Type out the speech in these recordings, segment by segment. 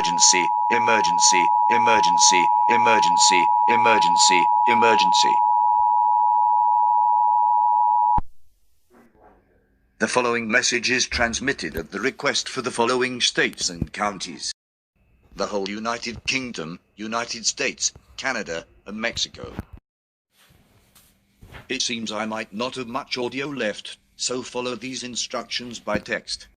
emergency, emergency, emergency, emergency, emergency, emergency. The following message is transmitted at the request for the following states and counties: the whole United Kingdom, United States, Canada, and Mexico. It seems I might not have much audio left, so follow these instructions by text.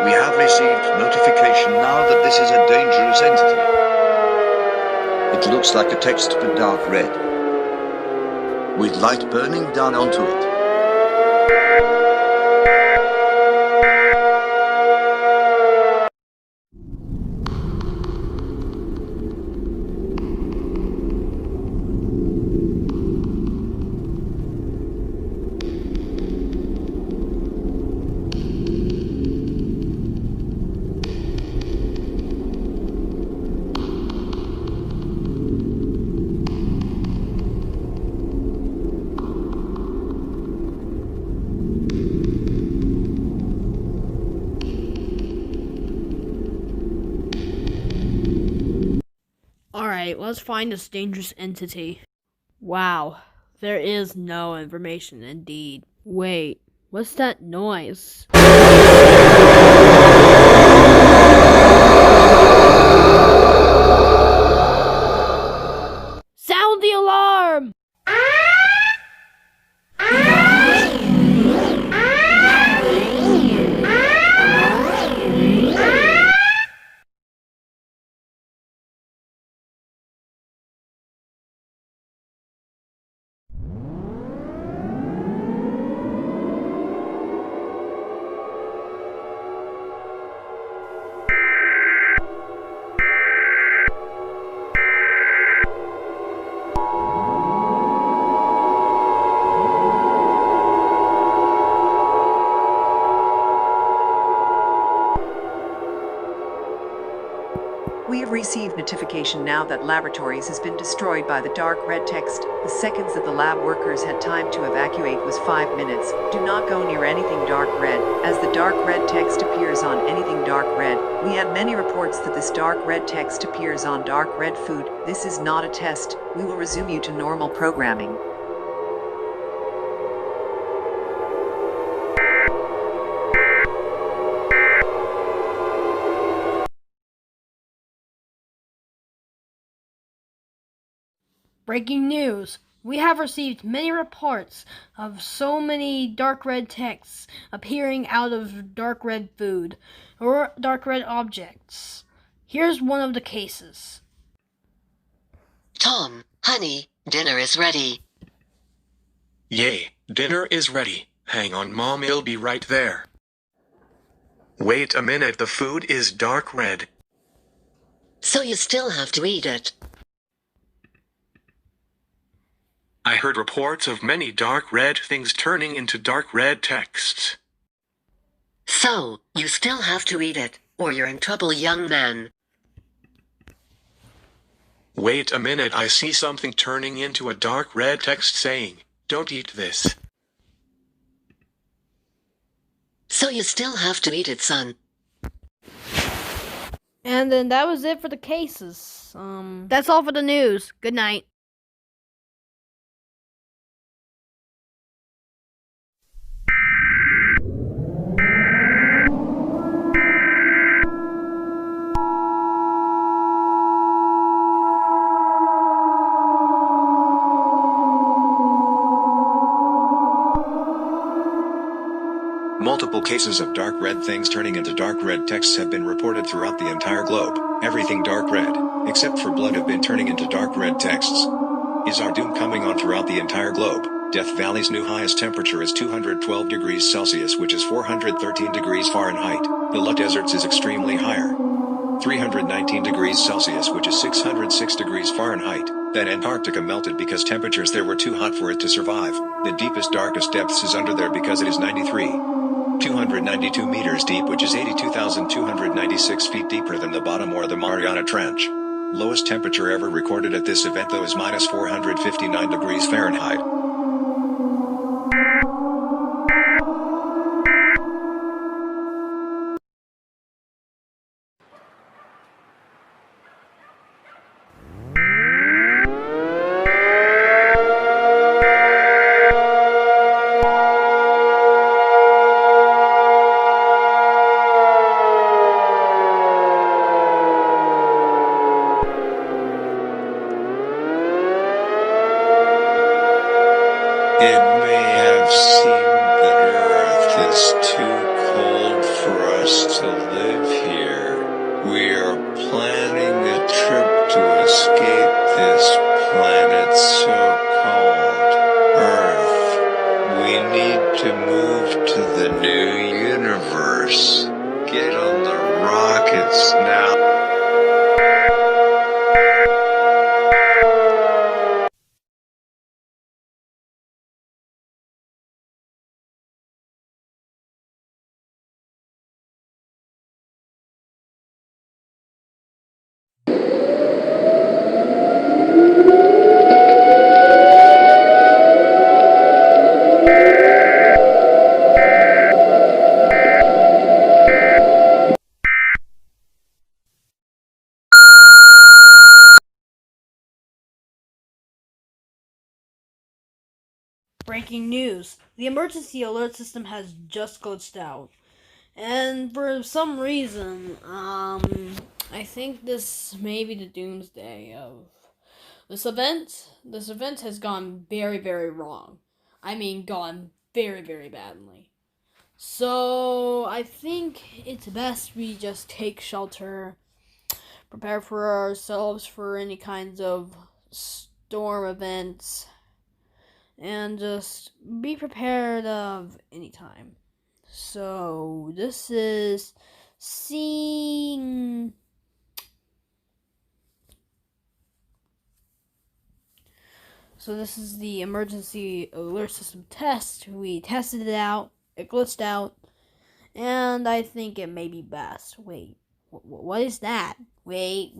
We have received notification now that this is a dangerous entity. It looks like a text but dark red, with light burning down onto it. Alright, let's find this dangerous entity. Wow, there is no information indeed. Wait, what's that noise? Sound the alarm! We have received notification now that laboratories has been destroyed by the dark red text. The seconds that the lab workers had time to evacuate was 5 minutes. Do not go near anything dark red, as the dark red text appears on anything dark red. We had many reports that this dark red text appears on dark red food. This is not a test. We will resume you to normal programming. Breaking news! We have received many reports of so many dark red texts appearing out of dark red food or dark red objects. Here's one of the cases. Tom, honey, dinner is ready. Yay, dinner is ready. Hang on, Mom, it'll be right there. Wait a minute, the food is dark red. So you still have to eat it. I heard reports of many dark red things turning into dark red texts. So, you still have to eat it, or you're in trouble, young man. Wait a minute, I see something turning into a dark red text saying, "Don't eat this." So you still have to eat it, son. And then that was it for the cases. That's all for the news. Good night. Multiple cases of dark red things turning into dark red texts have been reported throughout the entire globe. Everything dark red, except for blood, have been turning into dark red texts. Is our doom coming on throughout the entire globe? Death Valley's new highest temperature is 212 degrees Celsius, which is 413 degrees Fahrenheit. The Lut Deserts is extremely higher. 319 degrees Celsius, which is 606 degrees Fahrenheit. Then Antarctica melted because temperatures there were too hot for it to survive. The deepest, darkest depths is under there because it is 292 meters deep, which is 82,296 feet deeper than the bottom or the Mariana Trench. Lowest temperature ever recorded at this event though is minus 459 degrees Fahrenheit. It may have seemed that Earth is too cold for us to live here. We are planning a trip to escape this planet so-called Earth. We need to move to the new universe. Get on the rockets now. Breaking news. The emergency alert system has just glitched out. And for some reason, I think this may be the doomsday of this event. This event has gone very, very wrong. I mean, gone very, very badly. So, I think it's best we just take shelter, prepare for ourselves for any kinds of storm events, and just be prepared of any time. So this is seeing. So this is the emergency alert system test. We tested it out. It glitched out, and I think it may be best. Wait, what is that? Wait!